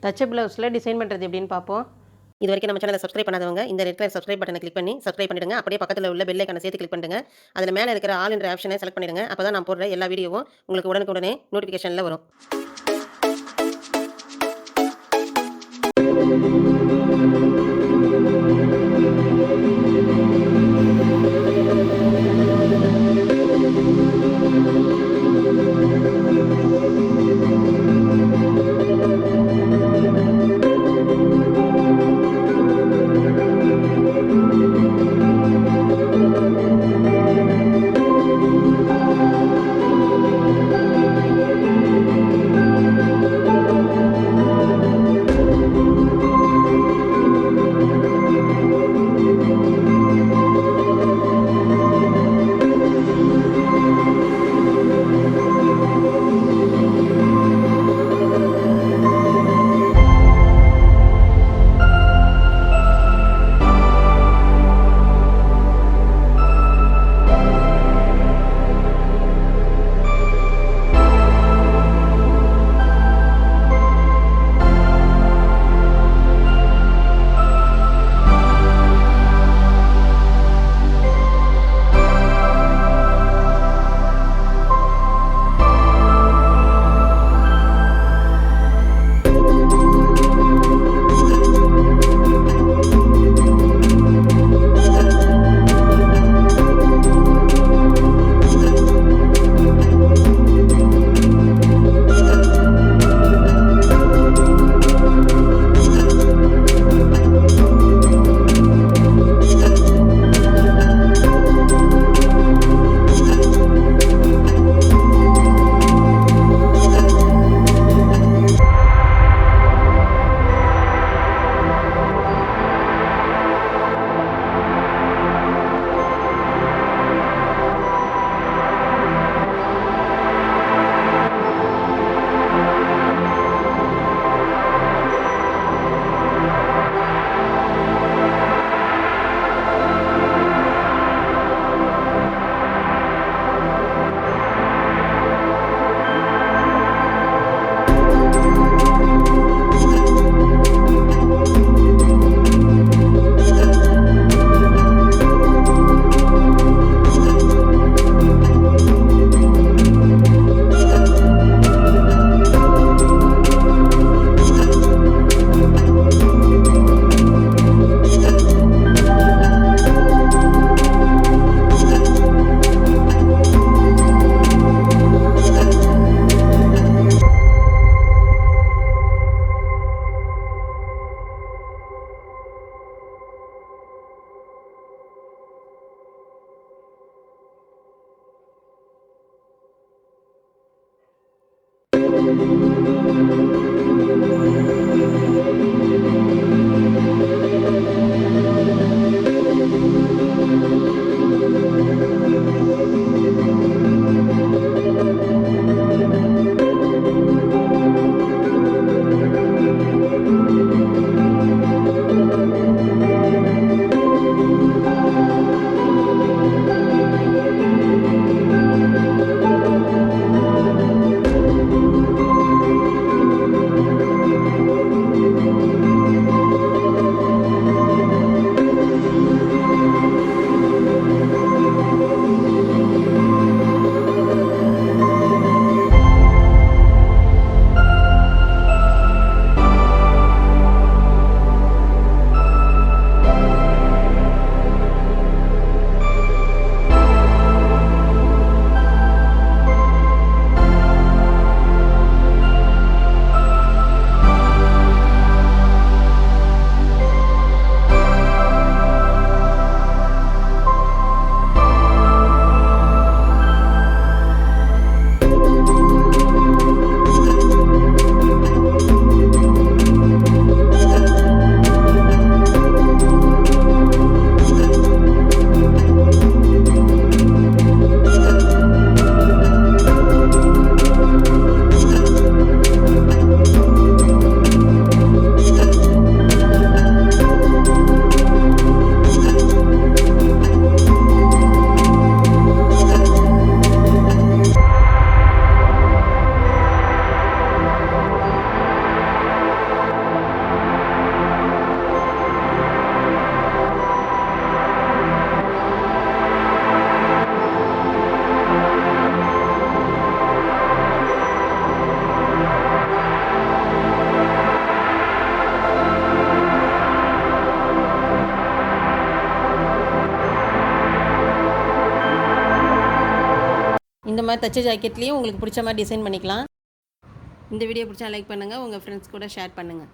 தச்ச ப்ளவுஸில் டிசைன் பண்ணுறது எப்படின்னு பார்ப்போம். இது வரைக்கும் நம்ம சேனலை சப்ஸ்கிரைப் பண்ணாதவங்க இந்த ரெட் கலர் சப்ஸ்கிரைப் பட்டனை கிளிக் பண்ணி சப்ஸ்கிரைப் பண்ணிடுங்க. அப்படியே பக்கத்தில் உள்ள பெல் ஐக்கானை சேர்த்து கிளிக் பண்ணிடுங்க. அதில் மேலே இருக்கிற ஆல் என்ற ஆப்ஷனை செலக்ட் பண்ணிடுங்க. அப்போ தான் நான் போடுற எல்லா வீடியோவும் உங்களுக்கு உடனுக்குடனே நோட்டிஃபிகேஷனில் வரும். இந்த மாதிரி தச்ச ஜாக்கெட்லேயும் உங்களுக்கு பிடிச்ச மாதிரி டிசைன் பண்ணிக்கலாம். இந்த வீடியோ பிடிச்சா லைக் பண்ணுங்கள், உங்கள் ஃப்ரெண்ட்ஸ் கூட ஷேர் பண்ணுங்கள்.